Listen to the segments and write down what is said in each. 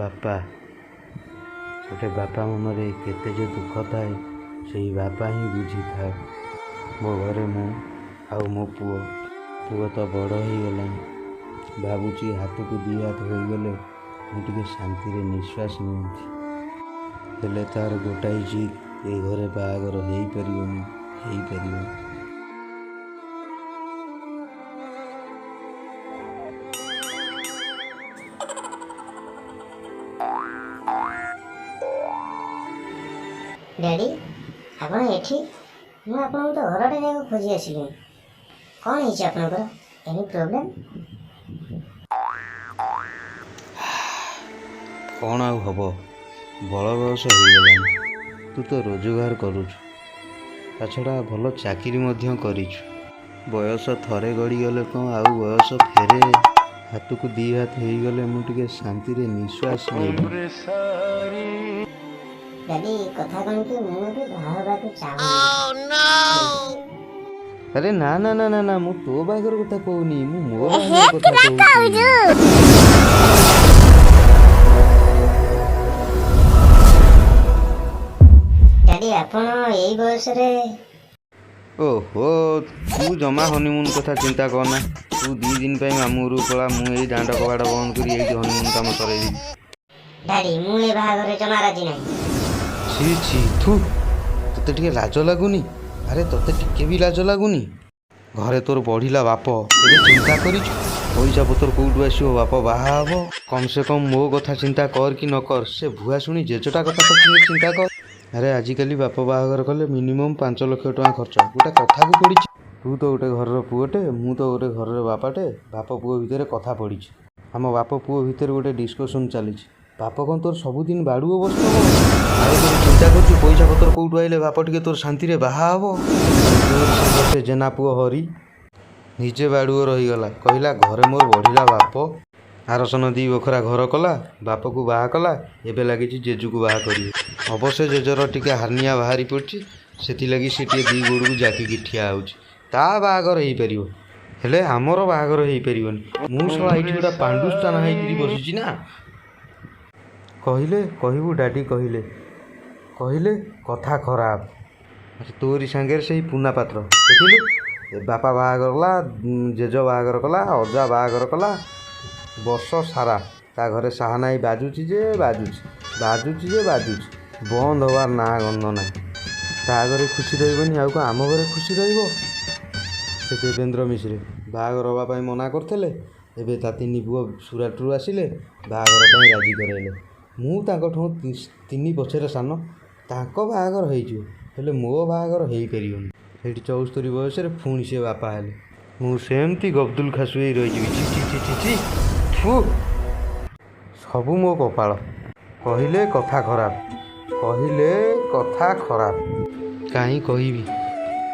ବାପା ଗୋଟେ ବାପା ମନରେ କେତେ ଯେ ଦୁଃଖ ଥାଏ ସେଇ ବାପା ହିଁ ବୁଝିଥାଏ। ମୋ ଘରେ ମୁଁ ଆଉ ମୋ ପୁଅ ତ ବଡ଼ ହେଇଗଲାଣି। ଭାବୁଛି ହାତକୁ ଦୁଇ ହାତ ହୋଇଗଲେ ମୁଁ ଟିକେ ଶାନ୍ତିରେ ନିଶ୍ୱାସ ନିଅନ୍ତି। ହେଲେ ତାର ଗୋଟାଏ ଜିଦ୍, ଏ ଘରେ ବାହାଘର ହେଇପାରିବନି। ଡ୍ୟାଡି, ଆପଣ ଏଠି? ମୁଁ ଆପଣଙ୍କୁ ତ ଘରଟା ଯାକ ଖୋଜି ଆସିଲିଣି। କ'ଣ ହେଇଛି ଆପଣଙ୍କର? Any problem? କ'ଣ ଆଉ ହବ, ବଳ ବୟସ ହେଇଗଲାଣି। ତୁ ତ ରୋଜଗାର କରୁଛୁ, ତା ଛଡ଼ା ଭଲ ଚାକିରି ମଧ୍ୟ କରିଛୁ। ବୟସ ଥରେ ଗଡ଼ିଗଲେ କ'ଣ ଆଉ ବୟସ ଫେରେ? ହାତକୁ ଦୁଇ ହାତ ହେଇଗଲେ ମୁଁ ଟିକେ ଶାନ୍ତିରେ ନିଶ୍ୱାସ ନେବି। ଡ୍ୟାଡି, କଥା କ'ଣ କି ମୁଁ ଏବେ ବାହା ହେବାକୁ ଚାହୁଁନି। ଆରେ ନା ନା ନା ନା ନା, ମୁଁ ତୋ ବାହାଘର କଥା କହୁନି, ମୁଁ ମୋ ବାହାଘର କଥା କହୁଛି। ଡ୍ୟାଡି, ଆପଣ ଏଇ ବୟସରେ? ଓହୋ, ତୁ ଜମା ହନିମୁନ୍ କଥା ଚିନ୍ତା କରନା। ତୁ 2 ଦିନ ପାଇଁ ମାମୁଁ ଘରକୁ ପଳା, ମୁଁ ଏଇ ଦାଣ୍ଡ କବାଟ ବନ୍ଦ କରି ଏଇଠି ହନିମୁନ୍ କାମ ସରେଇଦେବି। ଡ୍ୟାଡି, ମୁଁ ଏ ବାହାଘରରେ ଜମା ରାଜି ନାହିଁ। ଛି ଥୁ, ତୋତେ ଟିକେ ଲାଜ ଲାଗୁନି? ଆରେ ତୋତେ ଟିକେ ବି ଲାଜ ଲାଗୁନି? ଘରେ ତୋର ବଢ଼ିଲା ବାପ, ଏବେ ଚିନ୍ତା କରିଛୁ ପଇସା ପତ୍ର କେଉଁଠୁ ଆସିବ, ବାପ ବାହା ହବ। କମ୍ ସେ କମ୍ ମୋ କଥା ଚିନ୍ତା କର କି ନ କର, ସେ ଭୁଆ ଶୁଣି ଜେଜଟା କଥା ତ ଟିକେ ଚିନ୍ତା କର। ଆରେ ଆଜିକାଲି ବାପ ବାହାଘର କଲେ ମିନିମମ୍ 5 ଲକ୍ଷ ଟଙ୍କା ଖର୍ଚ୍ଚ। ଗୋଟେ କଥାକୁ ପଡ଼ିଛି, ତୁ ତ ଗୋଟେ ଘରର ପୁଅଟେ, ମୁଁ ତ ଗୋଟେ ଘରର ବାପାଟେ। ବାପ ପୁଅ ଭିତରେ କଥା ପଡ଼ିଛି। ଆମ ବାପ ପୁଅ ଭିତରେ ଗୋଟେ ଡିସ୍କସନ୍ ଚାଲିଛି। ବାପ କ'ଣ ତୋର ସବୁଦିନ ବାଡ଼ୁଅ ବସିବ? ଆରେ ତୋର ଚିନ୍ତା କରୁଛୁ ପଇସା ପତ୍ର କେଉଁଠୁ ଆଇଲେ ବାପ ଟିକେ ତୋର ଶାନ୍ତିରେ ବାହା ହବ? ସେ ଜେନା ପୁଅ ହରି ନିଜେ ବାଡ଼ୁଅ ରହିଗଲା, କହିଲା ଘରେ ମୋର ବଢ଼ିଲା ବାପ। ଆରସନ 2 ବଖରା ଘର କଲା, ବାପକୁ ବାହା କଲା, ଏବେ ଲାଗିଛି ଜେଜୁକୁ ବାହା କରିବ। ଅବଶ୍ୟ ଜେଜର ଟିକେ ହାର୍ନିଆ ବାହାରି ପଡ଼ିଛି, ସେଥିଲାଗି ସେ ଟିକେ 2 ଗୋଡ଼କୁ ଜାକିକି ଠିଆ ହେଉଛି। ତା ବାହାଘର ହେଇପାରିବ, ହେଲେ ଆମର ବାହାଘର ହେଇପାରିବନି। ମୁଁ ଶଳା ଏଇଠି ଗୋଟେ ପାଣ୍ଡୁସ୍ଥାନ ହେଇକିରି ବସିଛି ନା। କହିବୁ ଡାଡ଼ି, କହିଲେ କଥା ଖରାପ। ତୋରି ସାଙ୍ଗରେ ସେଇ ପୁନା ପାତ୍ର ଦେଖିଲୁ, ବାପା ବାହାଘର କଲା, ଜେଜ ବାହାଘର କଲା, ଅଜା ବାହାଘର କଲା, ବର୍ଷ ସାରା ତା ଘରେ ସାହାନାଇ ବାଜୁଛି, ବନ୍ଦ ହେବାର ନାଁ ଗନ୍ଧ ନାହିଁ। ତା ଘରେ ଖୁସି ରହିବନି, ଆଉ କ'ଣ ଆମ ଘରେ ଖୁସି ରହିବ? ସେ ଦେବେନ୍ଦ୍ର ମିଶ୍ର ବାହାଘର ହେବା ପାଇଁ ମନା କରିଥିଲେ, ଏବେ ତା 3 ପୁଅ ସୁରାଟରୁ ଆସିଲେ, ବାହାଘର ପାଇଁ ରାଜି କରାଇଲେ। ମୁଁ ତାଙ୍କଠୁ 3 ପଛରେ ସାନ, ତାଙ୍କ ବାହାଘର ହେଇଯିବ, ହେଲେ ମୋ ବାହାଘର ହେଇପାରିବନି। ସେଇଠି 74 ବୟସରେ ପୁଣି ସେ ବାପା ହେଲେ, ମୁଁ ସେମିତି ଗବଦୁଲ ଖାସୁ ହେଇ ରହିଯିବି। ଛି ସବୁ ମୋ କପାଳ। କହିଲେ କଥା ଖରାପ। କାହିଁ କହିବି?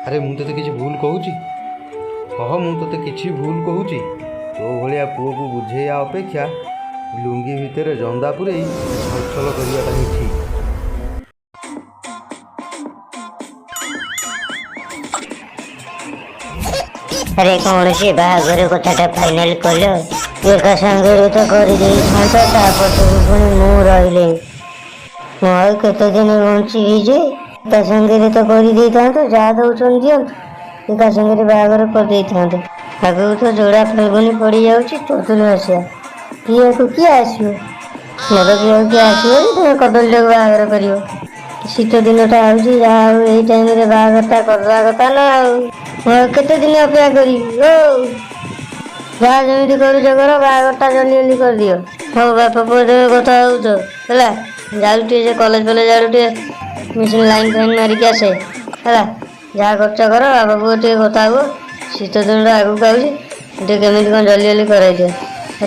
ଆରେ ମୁଁ ତୋତେ କିଛି ଭୁଲ କହୁଛି? କହ, ମୁଁ ତୋତେ କିଛି ଭୁଲ କହୁଛି? ତୋ ଭଳିଆ ପୁଅକୁ ବୁଝେଇବା ଅପେକ୍ଷା ଲୁଙ୍ଗି ଭିତରେ ଜନ୍ଦା ପୁରେଇ ଛଲଛଲ କରିବାଟା ହିଁ ଠିକ୍। ଆରେ କ'ଣ ସେ ବାହାଘର କଥାଟା ଫାଇନାଲ କଲ? ଏକା ସାଙ୍ଗରେ ତ କରିଦେଇଥାନ୍ତ, ତାପରକୁ ପୁଣି ମୁଁ ରହିଲେ ମୁଁ ଆଉ କେତେ ଦିନ ବଞ୍ଚିବି ଯେ? ଏକା ସାଙ୍ଗରେ ତ କରିଦେଇଥାନ୍ତ, ଯାହା ଦଉଛନ୍ତି ଦିଅନ୍ତୁ, ଏକା ସାଙ୍ଗରେ ବାହାଘର କରିଦେଇଥାନ୍ତ। ଆଗକୁ ତ ଯୋଡ଼ା ଫାଲ୍ଗୁନି ପଡ଼ିଯାଉଛି, ଚତୁର ଆସିବା ପିଇବାକୁ କିଏ ଆସିବ? ମଦ ପିଇବାକୁ କିଏ ଆସିବନି, ତୁମେ କଦଳୀଟାକୁ ବାହାଘର କରିବ। ଶୀତ ଦିନଟା ଆଉଛି, ଯାହା ହଉ ଏଇ ଟାଇମରେ ବାହାଘରଟା କରିଦେବା କଥା ନା। ଆଉ ମୁଁ ଆଉ କେତେ ଦିନ ଅପେକ୍ଷା କରିବି? ଯାହା ଯେମିତି କରୁଛ କର, ବାହାଘରଟା ଜଲ୍ଦି କରିଦିଅ। ହଉ ବାପ ପୁଅ ତମେ କଥା ହେଉଛ ହେଲା, ଯାଉଛି ଟିକେ ସେ କଲେଜ ଆଡ଼ୁ ଟିକେ ମେସିନ୍ ଲାଇନ୍ ଫାଇନ୍ ମାରିକି ଆସେ ହେଲା। ଯାହା କରୁଛ କର, ବାପ ପୁଅ ଟିକେ କଥା ହୁଅ। ଶୀତ ଦିନଟା ଆଗକୁ ଆଉଛି, ଟିକେ କେମିତି କ'ଣ ଜଲ୍ଦି କରାଇଦିଅ।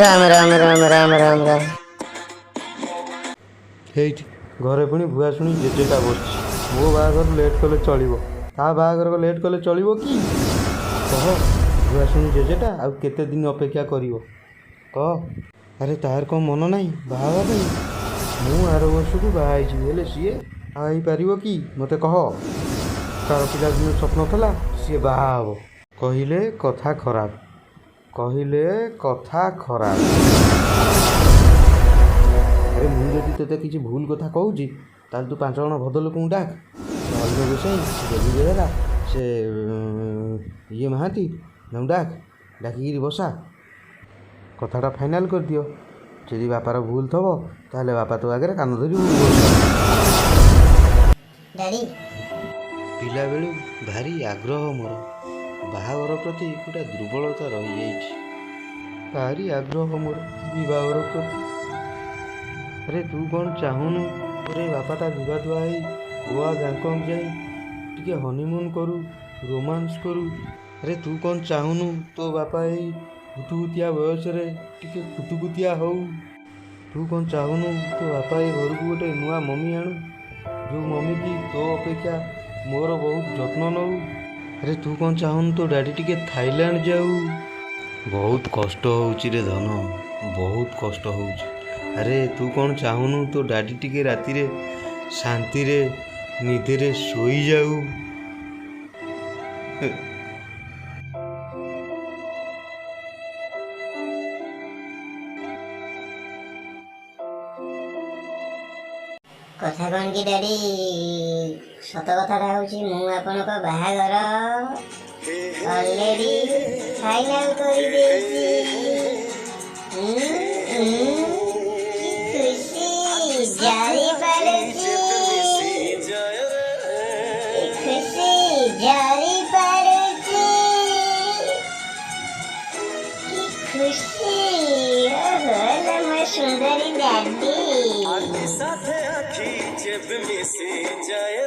ରାମ ରାମ ରାମ ରାମ ରାମ ରାମ। ହେଇଠି ଘରେ ପୁଣି ଭୁଆ ଶୁଣି ଜେଜେଟା ବସିଛି। ମୋ ବାହାଘର ଲେଟ୍ କଲେ ଚଳିବ, ତା ବାହାଘର ଲେଟ୍ କଲେ ଚଳିବ କି? କହ, ଭୁଆ ଶୁଣି ଜେଜେଟା ଆଉ କେତେ ଦିନ ଅପେକ୍ଷା କରିବ କହ? ଆରେ ତାର କ'ଣ ମନ ନାହିଁ ବାହା ହେବା ପାଇଁ? ମୁଁ ଆର ବର୍ଷକୁ ବାହା ହେଇଯିବି, ହେଲେ ସିଏ ବାହା ହେଇପାରିବ କି? ମୋତେ କହ। ତାର ପିଲାଦିନ ସ୍ୱପ୍ନ ଥିଲା ସିଏ ବାହା ହେବ। କହିଲେ କଥା ଖରାପ। ଆରେ ମୁଁ ତୋତେ କିଛି ଭୁଲ କଥା କହୁଛି ତାହେଲେ ତୁ 5 ଜଣ ଭଦ୍ର ଲୋକଙ୍କୁ ଡାକ, ସେ ଅଲ୍ଲ ଗୋସାଇଁ, ସେ ଦେବୀ ବେହେରା, ସେ ଇଏ ମହାନ୍ତି, ତାଙ୍କୁ ଡାକିକିରି ବସା, କଥାଟା ଫାଇନାଲ୍ କରିଦିଅ। ଯଦି ବାପାର ଭୁଲ ଥବ ତାହେଲେ ବାପା ତୋ ଆଗରେ କାନ ଧରି ଡାଡି ପିଲାବେଳୁ ଭାରି ଆଗ୍ରହ ମୋର, ବାହାଘର ପ୍ରତି ଗୋଟେ ଦୁର୍ବଳତା ରହିଯାଇଛି। ଭାରି ଆଗ୍ରହ ମୋର ବିବାହର ପ୍ରତି। ଆରେ ତୁ କ'ଣ ଚାହୁଁନୁ ଆରେ ବାପାଟା ଧୁଆ ହେଇ ଗୋଆ ବ୍ୟାଙ୍କକ୍ ଯାଇ ଟିକେ ହନିମୁନ୍ କରୁ, ରୋମାନ୍ସ କରୁ। ଆରେ ତୁ କ'ଣ ଚାହୁଁନୁ ତୋ ବାପା ଏଇ ହୁତୁହୁତିଆ ବୟସରେ ଟିକେ କୁତୁକୁତିଆ ହଉ। ତୁ କ'ଣ ଚାହୁଁନୁ ତୋ ବାପା ଏ ଘରକୁ ଗୋଟେ ନୂଆ ମମି ଆଣୁ, ଯେଉଁ ମମି କି ତୋ ଅପେକ୍ଷା ମୋର ବହୁତ ଯତ୍ନ ନେଉ। ଆରେ ତୁ କ'ଣ ଚାହୁଁନୁ ତୋ ଡାଡ଼ି ଟିକେ ଥାଇଲାଣ୍ଡ ଯାଉ। ବହୁତ କଷ୍ଟ ହେଉଛି ରେ ଧନ, ବହୁତ କଷ୍ଟ ହେଉଛି। ଆରେ ତୁ କ'ଣ ଚାହୁଁନୁ ତୋ ଡାଡ଼ି ଟିକେ ରାତିରେ ଶାନ୍ତିରେ ନିଦରେ ଶୋଇଯାଉ। କଥା କ'ଣ କି ଡାଡି, ସତ କଥାଟା ହେଉଛି ମୁଁ ଆପଣଙ୍କ ବାହାଘର ଅଲରେଡି ଫାଇନାଲ କରିଦେଇଛି। କି ଖୁସି ଜାଣିପାରୁଛି, ଖୁସି ଜାଣିପାରୁଛି, କି ଖୁସି। ଓହୋ ମୋ ସୁନ୍ଦରୀ ଡାଡି। साथे आखी जब मिसे जाए